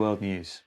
World News.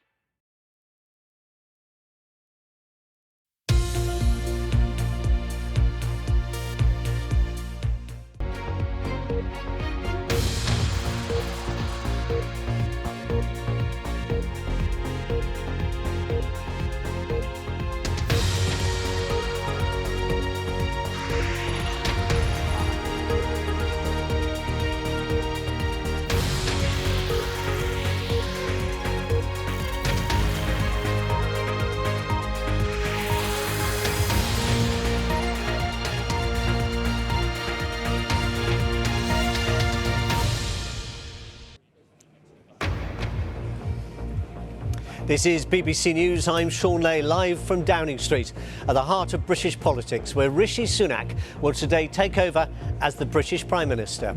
This is BBC News. I'm Shaun Ley, live from Downing Street, at the heart of British politics, where Rishi Sunak will today take over as the British Prime Minister.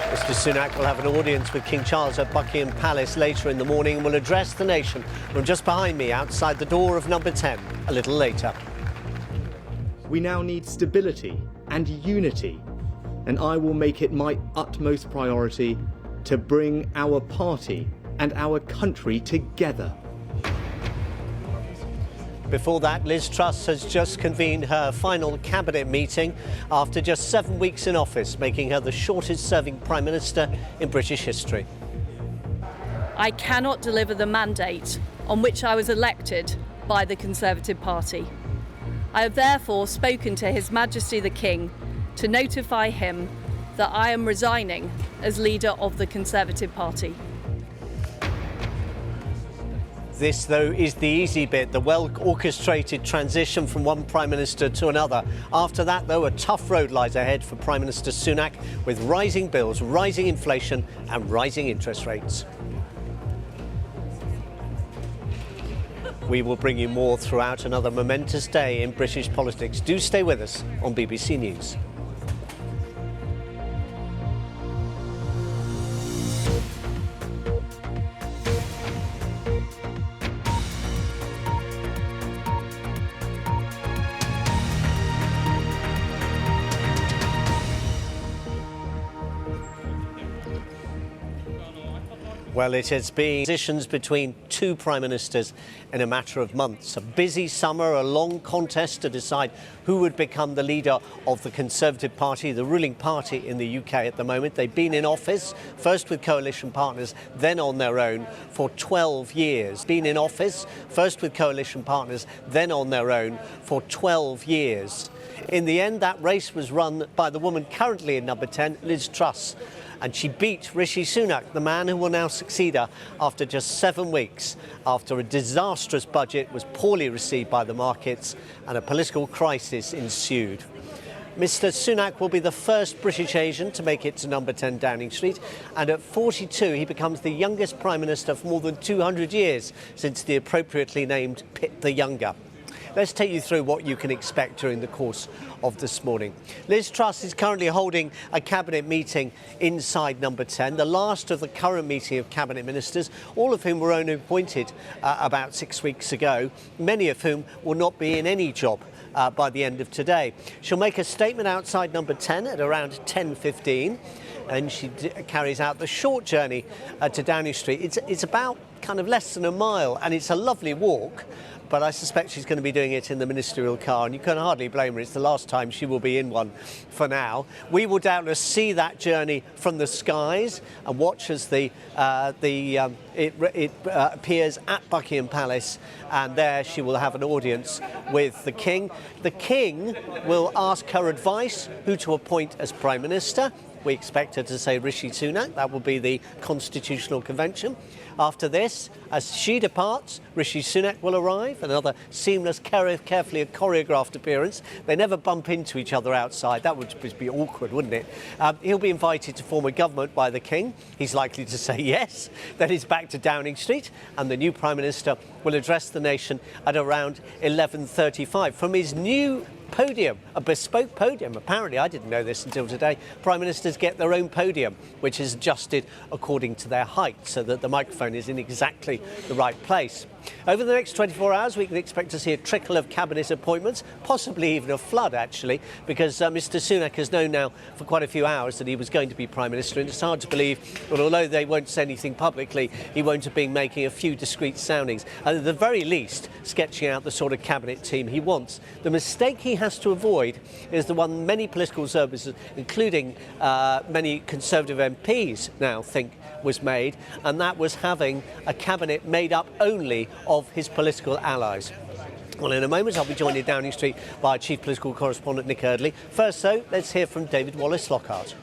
Mr Sunak will have an audience with King Charles at Buckingham Palace later in the morning and will address the nation from just behind me outside the door of number 10 a little later. We now need stability and unity, and I will make it my utmost priority to bring our party and our country together. Before that, Liz Truss has just convened her final cabinet meeting after just 7 weeks in office, making her the shortest-serving Prime Minister in British history. I cannot deliver the mandate on which I was elected by the Conservative Party. I have therefore spoken to His Majesty the King to notify him that I am resigning as leader of the Conservative Party. This, though, is the easy bit, the well-orchestrated transition from one Prime Minister to another. After that, though, a tough road lies ahead for Prime Minister Sunak, with rising bills, rising inflation and rising interest rates. We will bring you more throughout another momentous day in British politics. Do stay with us on BBC News. Well, it has been positions between two Prime Ministers in a matter of months. A busy summer, a long contest to decide who would become the leader of the Conservative Party, the ruling party in the UK at the moment. They've been in office, first with coalition partners, then on their own, for 12 years. Been in office, first with coalition partners, then on their own, for 12 years. In the end, that race was run by the woman currently in number 10, Liz Truss. And she beat Rishi Sunak, the man who will now succeed her after just 7 weeks, after a disastrous budget was poorly received by the markets and a political crisis ensued. Mr Sunak will be the first British Asian to make it to number 10 Downing Street, and at 42 he becomes the youngest Prime Minister for more than 200 years since the appropriately named Pitt the Younger. Let's take you through what you can expect during the course of this morning. Liz Truss is currently holding a cabinet meeting inside number 10, the last of the current meeting of cabinet ministers, all of whom were only appointed about 6 weeks ago, many of whom will not be in any job by the end of today. She'll make a statement outside number 10 at around 10:15. And she carries out the short journey to Downing Street. It's about kind of less than a mile, and it's a lovely walk, but I suspect she's going to be doing it in the ministerial car, and you can hardly blame her. It's the last time she will be in one for now. We will doubtless see that journey from the skies and watch as it appears at Buckingham Palace, and there she will have an audience with the King. The King will ask her advice who to appoint as Prime Minister. We expect her to say Rishi Sunak. That will be the Constitutional Convention. After this, as she departs, Rishi Sunak will arrive, another seamless, carefully choreographed appearance. They never bump into each other outside. That would just be awkward, wouldn't it? He'll be invited to form a government by the King. He's likely to say yes. Then he's back to Downing Street, and the new Prime Minister will address the nation at around 11:35 from his new podium, a bespoke podium. Apparently, I didn't know this until today. Prime Ministers get their own podium, which is adjusted according to their height so that the microphone is in exactly the right place. Over the next 24 hours, we can expect to see a trickle of cabinet appointments, possibly even a flood, actually, because Mr Sunak has known now for quite a few hours that he was going to be Prime Minister, and it's hard to believe that although they won't say anything publicly, he won't have been making a few discreet soundings, and at the very least, sketching out the sort of cabinet team he wants. The mistake he has to avoid is the one many political observers, including many Conservative MPs now think was made, and that was having a cabinet made up only of his political allies. Well, in a moment, I'll be joined in Downing Street by Chief Political Correspondent Nick Eardley. First, though, let's hear from David Wallace-Lockhart.